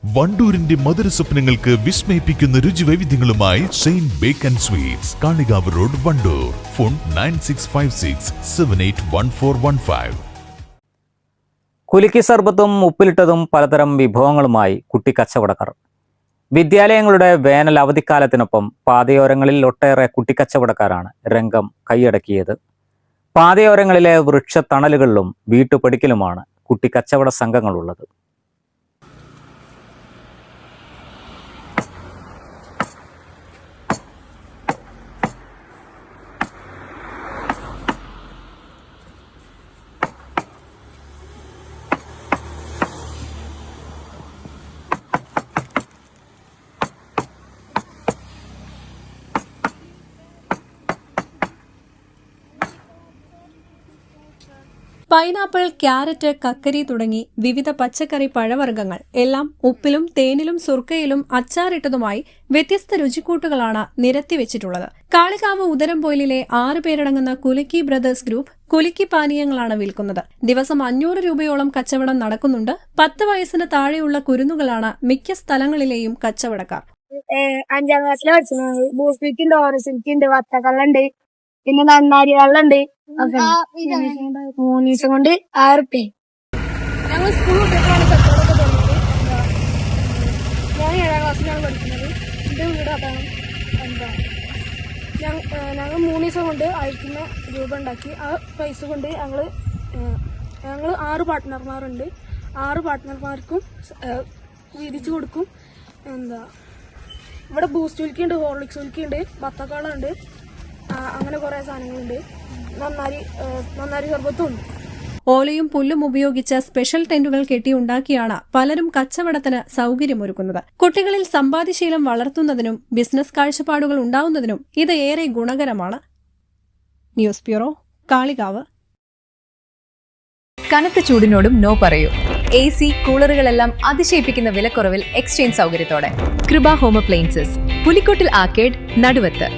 വണ്ടൂരിന്റെ മധുര സ്വപ്നങ്ങൾക്ക് വിസ്മയിപ്പിക്കുന്ന രുചിവൈവിധ്യങ്ങളുമായി saint bake and sweets, Kalikavu road, Wandoor. Phone 9656781415. കുലുക്കി സർബത്തും ഉപ്പിലിട്ടതും പലതരം വിഭവങ്ങളുമായി കുട്ടി കച്ചവടക്കാർ. വിദ്യാലയങ്ങളുടെ വേനൽ അവധിക്കാലത്തിനൊപ്പം പാതയോരങ്ങളിൽ ഒട്ടേറെ കുട്ടിക്കച്ചവടക്കാരാണ് രംഗം കൈയടക്കിയത്. പാതയോരങ്ങളിലെ വൃക്ഷത്തണലുകളിലും വീട്ടുപടിക്കലുമാണ് കുട്ടിക്കച്ചവട സംഘങ്ങളുള്ളത്. പൈനാപ്പിൾ, ക്യാരറ്റ്, കക്കരി തുടങ്ങി വിവിധ പച്ചക്കറി പഴവർഗ്ഗങ്ങൾ എല്ലാം ഉപ്പിലും തേനിലും സുർക്കയിലും അച്ചാറിട്ടതുമായി വ്യത്യസ്ത രുചിക്കൂട്ടുകളാണ് നിരത്തിവെച്ചിട്ടുള്ളത്. കാളികാവ് ഉദരംപൊയിലിലെ 6 പേരടങ്ങുന്ന കുലുക്കി ബ്രദേഴ്സ് ഗ്രൂപ്പ് കുലുക്കി പാനീയങ്ങളാണ് വിൽക്കുന്നത്. ദിവസം 500 രൂപയോളം കച്ചവടം നടക്കുന്നുണ്ട്. 10 വയസ്സിന് താഴെയുള്ള കുരുന്നുകളാണ് മിക്ക സ്ഥലങ്ങളിലെയും കച്ചവടക്കാർ. 5ാം ക്ലാസ്സിലെ പഠിച്ചത്. ബൂസ്റ്റിക്കുണ്ട്, ഓറഞ്ചിക്കുണ്ട്, വത്തക്കള്ളുണ്ട്, പിന്നെ നന്നാരി വെള്ളമുണ്ട്. 3 ദിവസം കൊണ്ട് 1000 റുപ്യ. ഞങ്ങൾ സ്കൂൾ വിട്ടിട്ടാണ് കച്ചവടമൊക്കെ തുടങ്ങിയത്. ഞാൻ 7ാം ക്ലാസ്സിലാണ് പഠിക്കുന്നത്. എന്റെ വീട് അതാണ്. ഞങ്ങൾ 3 ദിവസം കൊണ്ട് 1000 രൂപ ഉണ്ടാക്കി. ആ പൈസ കൊണ്ട് ഞങ്ങൾ 6 പാർട്ട്ണർമാരുണ്ട്. 6 പാർട്ട്ണർമാർക്കും വീതിച്ചു കൊടുക്കും. ഇവിടെ ബൂസ്റ്റ് ഉൽക്കുണ്ട്, ഹോർലിക്സ് ഉൽക്കുണ്ട്, വത്തക്കാളുണ്ട്, അങ്ങനെ കുറെ സാധനങ്ങളുണ്ട്. നന്നാരി സർബത്തും ഉണ്ട്. ഓലയും പുല്ലും ഉപയോഗിച്ച് സ്പെഷ്യൽ ടെന്റുകൾ കെട്ടിയുണ്ടാക്കിയാണ് പലരും കച്ചവടത്തിന് സൗകര്യമൊരുക്കുന്നത്. കുട്ടികളിൽ സമ്പാദ്യശീലം വളർത്തുന്നതിനും ബിസിനസ് കാഴ്ചപ്പാടുകൾ ഉണ്ടാവുന്നതിനും ഇത് ഏറെ ഗുണകരമാണ്. News bureau, Kalikavu. കനത്ത ചൂടിനോടും നോ പറയൂ. AC, കൂളറുകളെല്ലാം അതിശയിപ്പിക്കുന്ന വിലക്കുറവിൽ എക്സ്ചേഞ്ച് സൗകര്യത്തോടെ. കൃപ ഹോം അപ്ലയൻസസ്, പുലിക്കോട്ടിൽ ആർക്കേഡ്, നടുവത്ത്.